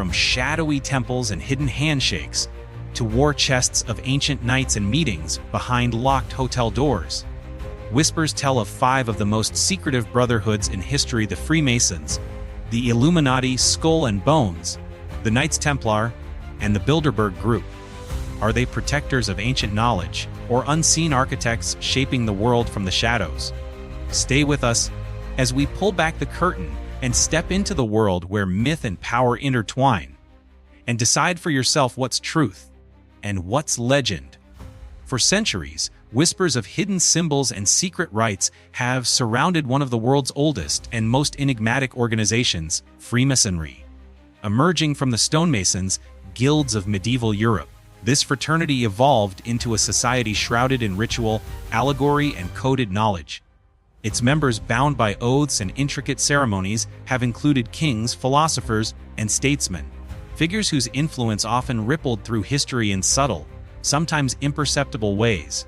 from shadowy temples and hidden handshakes to war chests of ancient knights and meetings behind locked hotel doors. Whispers tell of 5 of the most secretive brotherhoods in history: the Freemasons, the Illuminati, Skull and Bones, the Knights Templar, and the Bilderberg Group. Are they protectors of ancient knowledge, or unseen architects shaping the world from the shadows? Stay with us as we pull back the curtain and step into the world where myth and power intertwine, and decide for yourself what's truth and what's legend. For centuries, whispers of hidden symbols and secret rites have surrounded one of the world's oldest and most enigmatic organizations, Freemasonry. Emerging from the stonemasons' guilds of medieval Europe, this fraternity evolved into a society shrouded in ritual, allegory, and coded knowledge. Its members, bound by oaths and intricate ceremonies, have included kings, philosophers, and statesmen, figures whose influence often rippled through history in subtle, sometimes imperceptible ways.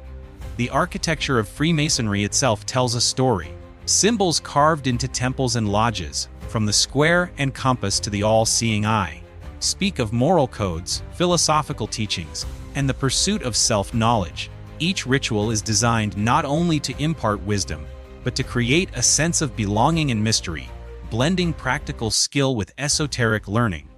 The architecture of Freemasonry itself tells a story. Symbols carved into temples and lodges, from the square and compass to the all-seeing eye, speak of moral codes, philosophical teachings, and the pursuit of self-knowledge. Each ritual is designed not only to impart wisdom, but to create a sense of belonging and mystery, blending practical skill with esoteric learning.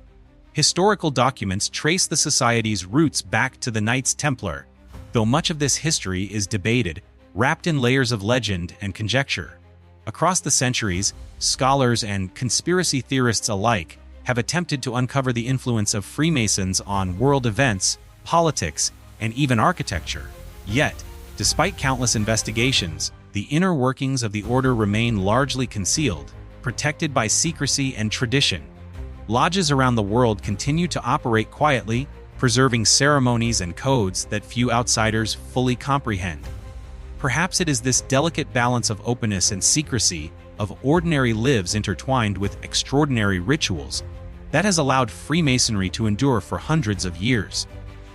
Historical documents trace the society's roots back to the Knights Templar, though much of this history is debated, wrapped in layers of legend and conjecture. Across the centuries, scholars and conspiracy theorists alike have attempted to uncover the influence of Freemasons on world events, politics, and even architecture. Yet, despite countless investigations, the inner workings of the order remain largely concealed, protected by secrecy and tradition. Lodges around the world continue to operate quietly, preserving ceremonies and codes that few outsiders fully comprehend. Perhaps it is this delicate balance of openness and secrecy, of ordinary lives intertwined with extraordinary rituals, that has allowed Freemasonry to endure for hundreds of years.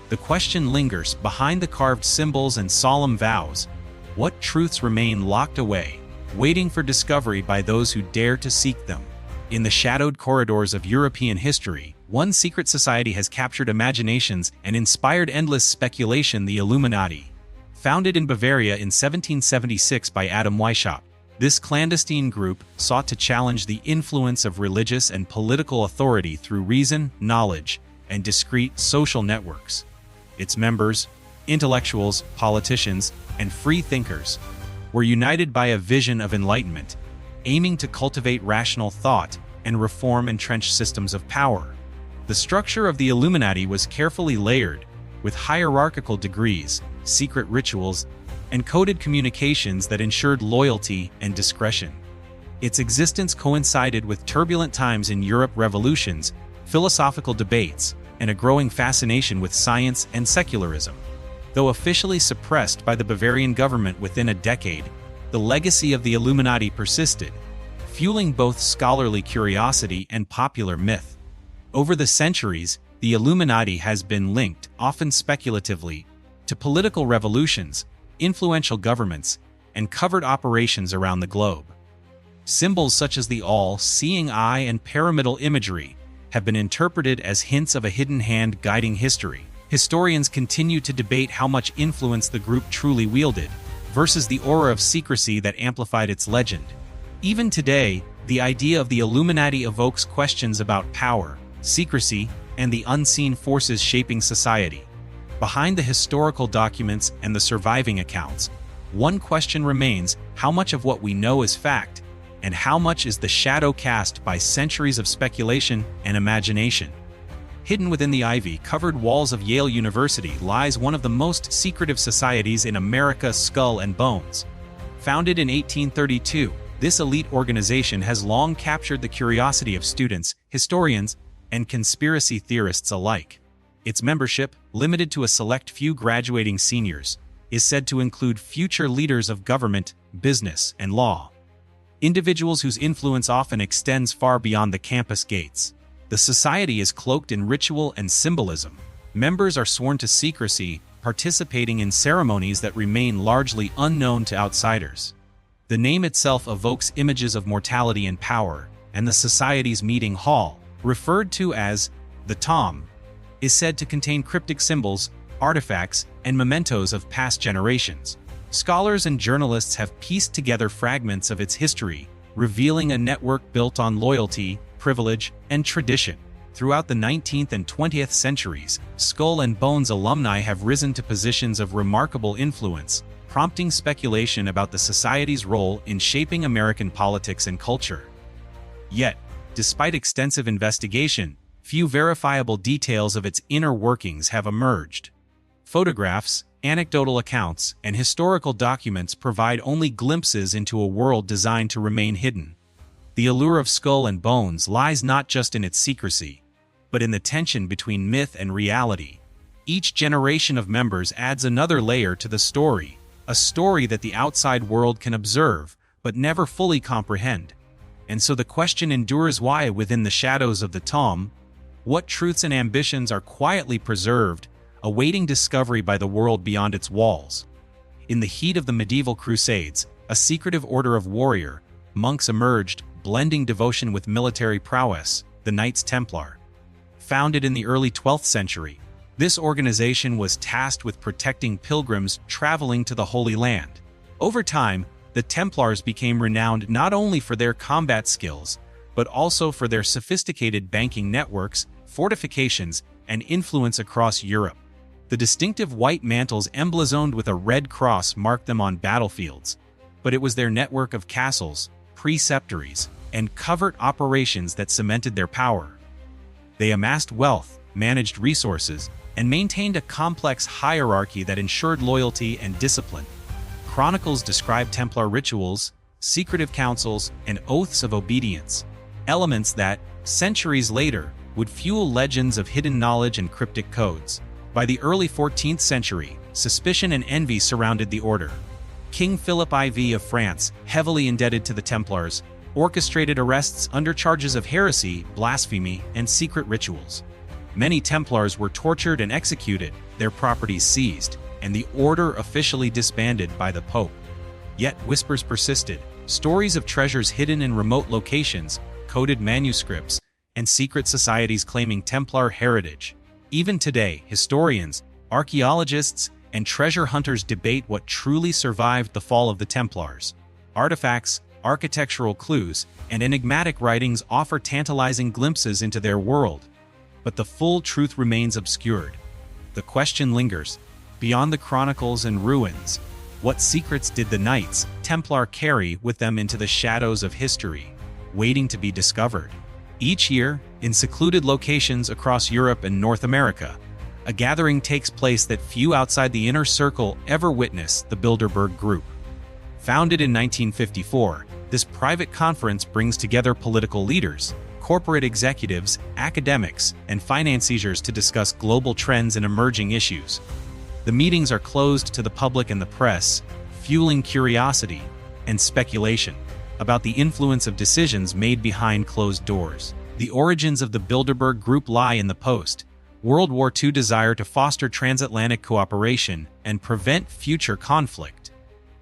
The question lingers behind the carved symbols and solemn vows. What truths remain locked away, waiting for discovery by those who dare to seek them? In the shadowed corridors of European history, one secret society has captured imaginations and inspired endless speculation: the Illuminati. Founded in Bavaria in 1776 by Adam Weishaupt, this clandestine group sought to challenge the influence of religious and political authority through reason, knowledge, and discrete social networks. Its members, intellectuals, politicians, and free thinkers, were united by a vision of enlightenment, aiming to cultivate rational thought and reform entrenched systems of power. The structure of the Illuminati was carefully layered, with hierarchical degrees, secret rituals, and coded communications that ensured loyalty and discretion. Its existence coincided with turbulent times in Europe: revolutions, philosophical debates, and a growing fascination with science and secularism. Though officially suppressed by the Bavarian government within a decade, the legacy of the Illuminati persisted, fueling both scholarly curiosity and popular myth. Over the centuries, the Illuminati has been linked, often speculatively, to political revolutions, influential governments, and covert operations around the globe. Symbols such as the all-seeing eye and pyramidal imagery have been interpreted as hints of a hidden hand guiding history. Historians continue to debate how much influence the group truly wielded, versus the aura of secrecy that amplified its legend. Even today, the idea of the Illuminati evokes questions about power, secrecy, and the unseen forces shaping society. Behind the historical documents and the surviving accounts, one question remains: how much of what we know is fact, and how much is the shadow cast by centuries of speculation and imagination? Hidden within the ivy-covered walls of Yale University lies one of the most secretive societies in America: Skull and Bones. Founded in 1832, this elite organization has long captured the curiosity of students, historians, and conspiracy theorists alike. Its membership, limited to a select few graduating seniors, is said to include future leaders of government, business, and law. Individuals whose influence often extends far beyond the campus gates. The society is cloaked in ritual and symbolism. Members are sworn to secrecy, participating in ceremonies that remain largely unknown to outsiders. The name itself evokes images of mortality and power, and the society's meeting hall, referred to as The tome is said to contain cryptic symbols, artifacts, and mementos of past generations. Scholars and journalists have pieced together fragments of its history, revealing a network built on loyalty, privilege, and tradition. Throughout the 19th and 20th centuries, Skull and Bones alumni have risen to positions of remarkable influence, prompting speculation about the society's role in shaping American politics and culture. Yet, despite extensive investigation, few verifiable details of its inner workings have emerged. Photographs, anecdotal accounts, and historical documents provide only glimpses into a world designed to remain hidden. The allure of Skull and Bones lies not just in its secrecy, but in the tension between myth and reality. Each generation of members adds another layer to the story, a story that the outside world can observe, but never fully comprehend. And so the question endures: why, within the shadows of the tome, what truths and ambitions are quietly preserved, awaiting discovery by the world beyond its walls? In the heat of the medieval crusades, a secretive order of warrior monks emerged, blending devotion with military prowess, the Knights Templar. Founded in the early 12th century, this organization was tasked with protecting pilgrims traveling to the Holy Land. Over time, the Templars became renowned not only for their combat skills, but also for their sophisticated banking networks, fortifications, and influence across Europe. The distinctive white mantles emblazoned with a red cross marked them on battlefields, but it was their network of castles, preceptories, and covert operations that cemented their power. They amassed wealth, managed resources, and maintained a complex hierarchy that ensured loyalty and discipline. Chronicles describe Templar rituals, secretive councils, and oaths of obedience, elements that, centuries later, would fuel legends of hidden knowledge and cryptic codes. By the early 14th century, suspicion and envy surrounded the order. King Philip IV of France, heavily indebted to the Templars, orchestrated arrests under charges of heresy, blasphemy, and secret rituals. Many Templars were tortured and executed, their properties seized, and the order officially disbanded by the Pope. Yet whispers persisted, stories of treasures hidden in remote locations, coded manuscripts, and secret societies claiming Templar heritage. Even today, historians, archaeologists, and treasure hunters debate what truly survived the fall of the Templars. Artifacts, architectural clues, and enigmatic writings offer tantalizing glimpses into their world. But the full truth remains obscured. The question lingers: beyond the chronicles and ruins, what secrets did the Knights Templar carry with them into the shadows of history, waiting to be discovered? Each year, in secluded locations across Europe and North America, a gathering takes place that few outside the inner circle ever witness: the Bilderberg Group. Founded in 1954, this private conference brings together political leaders, corporate executives, academics, and financiers to discuss global trends and emerging issues. The meetings are closed to the public and the press, fueling curiosity and speculation about the influence of decisions made behind closed doors. The origins of the Bilderberg Group lie in the post-World War II desire to foster transatlantic cooperation and prevent future conflict.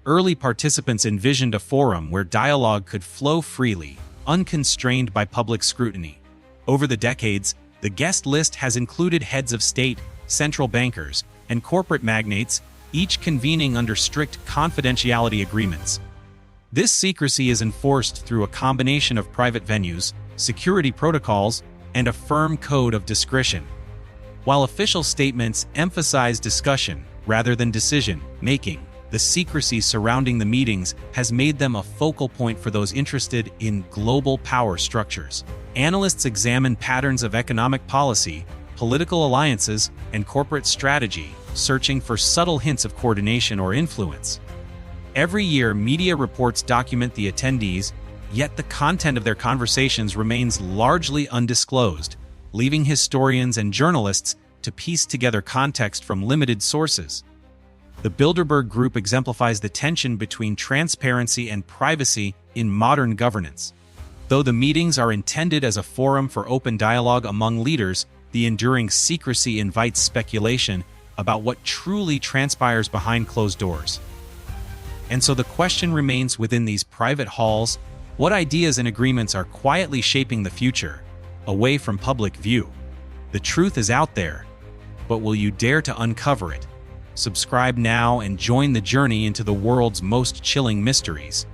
Early participants envisioned a forum where dialogue could flow freely, unconstrained by public scrutiny. Over the decades, the guest list has included heads of state, central bankers, and corporate magnates, each convening under strict confidentiality agreements. This secrecy is enforced through a combination of private venues, security protocols, and a firm code of discretion. While official statements emphasize discussion rather than decision-making, the secrecy surrounding the meetings has made them a focal point for those interested in global power structures. Analysts examine patterns of economic policy, political alliances, and corporate strategy, searching for subtle hints of coordination or influence. Every year, media reports document the attendees, yet the content of their conversations remains largely undisclosed, leaving historians and journalists to piece together context from limited sources. The Bilderberg Group exemplifies the tension between transparency and privacy in modern governance. Though the meetings are intended as a forum for open dialogue among leaders, the enduring secrecy invites speculation about what truly transpires behind closed doors. And so the question remains: within these private halls, what ideas and agreements are quietly shaping the future, away from public view? The truth is out there, but will you dare to uncover it? Subscribe now and join the journey into the world's most chilling mysteries.